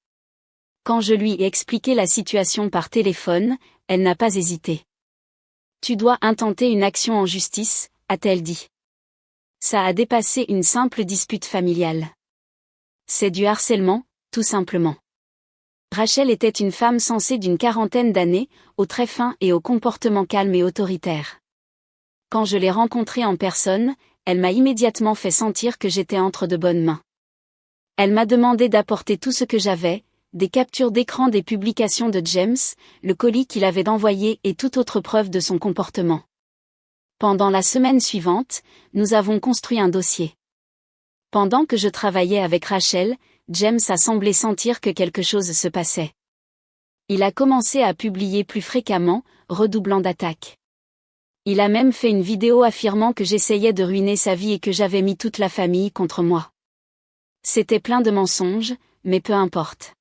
Quand je lui ai expliqué la situation par téléphone, elle n'a pas hésité. « Tu dois intenter une action en justice », a-t-elle dit. Ça a dépassé une simple dispute familiale. C'est du harcèlement, tout simplement. Rachel était une femme sensée d'une quarantaine d'années, aux traits fins et au comportement calme et autoritaire. Quand je l'ai rencontrée en personne, elle m'a immédiatement fait sentir que j'étais entre de bonnes mains. Elle m'a demandé d'apporter tout ce que j'avais, des captures d'écran des publications de James, le colis qu'il avait envoyé et toute autre preuve de son comportement. Pendant la semaine suivante, nous avons construit un dossier. Pendant que je travaillais avec Rachel, James a semblé sentir que quelque chose se passait. Il a commencé à publier plus fréquemment, redoublant d'attaques. Il a même fait une vidéo affirmant que j'essayais de ruiner sa vie et que j'avais mis toute la famille contre moi. C'était plein de mensonges, mais peu importe.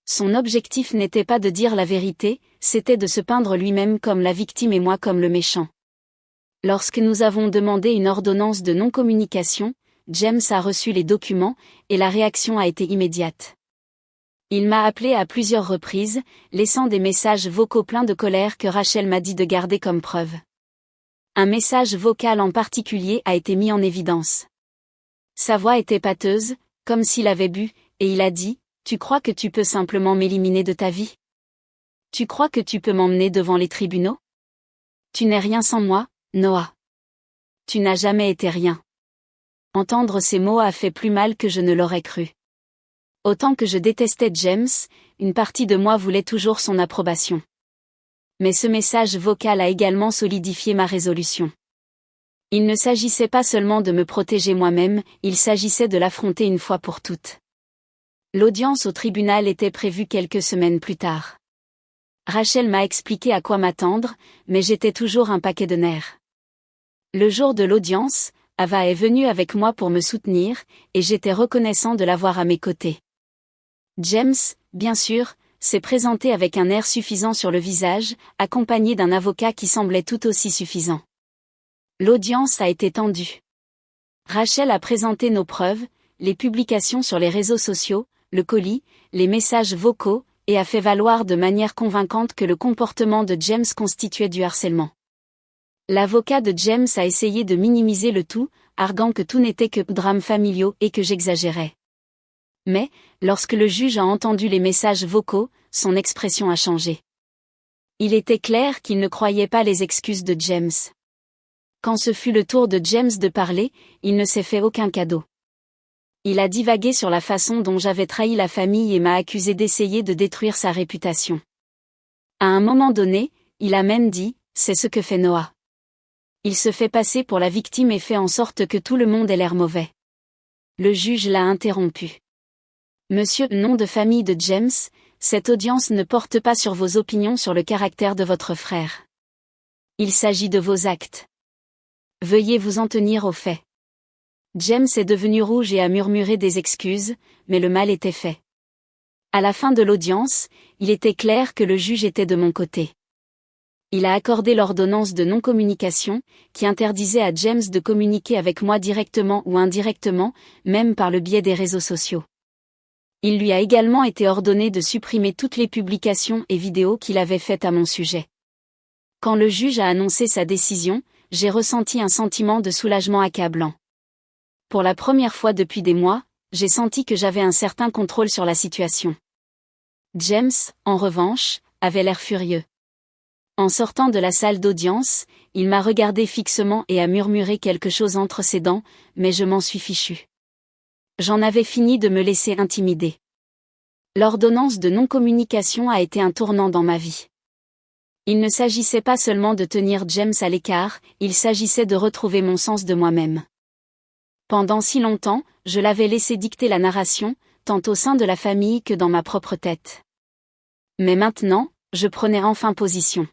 Son objectif n'était pas de dire la vérité, c'était de se peindre lui-même comme la victime et moi comme le méchant. Lorsque nous avons demandé une ordonnance de non-communication, James a reçu les documents, et la réaction a été immédiate. Il m'a appelé à plusieurs reprises, laissant des messages vocaux pleins de colère que Rachel m'a dit de garder comme preuve. Un message vocal en particulier a été mis en évidence. Sa voix était pâteuse, comme s'il avait bu, et il a dit « Tu crois que tu peux simplement m'éliminer de ta vie ? Tu crois que tu peux m'emmener devant les tribunaux ? Tu n'es rien sans moi, Noah. Tu n'as jamais été rien. » Entendre ces mots a fait plus mal que je ne l'aurais cru. Autant que je détestais James, une partie de moi voulait toujours son approbation. Mais ce message vocal a également solidifié ma résolution. Il ne s'agissait pas seulement de me protéger moi-même, il s'agissait de l'affronter une fois pour toutes. L'audience au tribunal était prévue quelques semaines plus tard. Rachel m'a expliqué à quoi m'attendre, mais j'étais toujours un paquet de nerfs. Le jour de l'audience, Ava est venue avec moi pour me soutenir, et j'étais reconnaissant de l'avoir à mes côtés. James, bien sûr, s'est présenté avec un air suffisant sur le visage, accompagné d'un avocat qui semblait tout aussi suffisant. L'audience a été tendue. Rachel a présenté nos preuves, les publications sur les réseaux sociaux, le colis, les messages vocaux, et a fait valoir de manière convaincante que le comportement de James constituait du harcèlement. L'avocat de James a essayé de minimiser le tout, arguant que tout n'était que drames familiaux et que j'exagérais. Mais, lorsque le juge a entendu les messages vocaux, son expression a changé. Il était clair qu'il ne croyait pas les excuses de James. Quand ce fut le tour de James de parler, il ne s'est fait aucun cadeau. Il a divagué sur la façon dont j'avais trahi la famille et m'a accusé d'essayer de détruire sa réputation. À un moment donné, il a même dit « c'est ce que fait Noah ». Il se fait passer pour la victime et fait en sorte que tout le monde ait l'air mauvais. Le juge l'a interrompu. Monsieur, nom de famille de James, cette audience ne porte pas sur vos opinions sur le caractère de votre frère. Il s'agit de vos actes. Veuillez vous en tenir aux faits. James est devenu rouge et a murmuré des excuses, mais le mal était fait. À la fin de l'audience, il était clair que le juge était de mon côté. Il a accordé l'ordonnance de non-communication, qui interdisait à James de communiquer avec moi directement ou indirectement, même par le biais des réseaux sociaux. Il lui a également été ordonné de supprimer toutes les publications et vidéos qu'il avait faites à mon sujet. Quand le juge a annoncé sa décision, j'ai ressenti un sentiment de soulagement accablant. Pour la première fois depuis des mois, j'ai senti que j'avais un certain contrôle sur la situation. James, en revanche, avait l'air furieux. En sortant de la salle d'audience, il m'a regardé fixement et a murmuré quelque chose entre ses dents, mais je m'en suis fichu. J'en avais fini de me laisser intimider. L'ordonnance de non-communication a été un tournant dans ma vie. Il ne s'agissait pas seulement de tenir James à l'écart, il s'agissait de retrouver mon sens de moi-même. Pendant si longtemps, je l'avais laissé dicter la narration, tant au sein de la famille que dans ma propre tête. Mais maintenant, je prenais enfin position.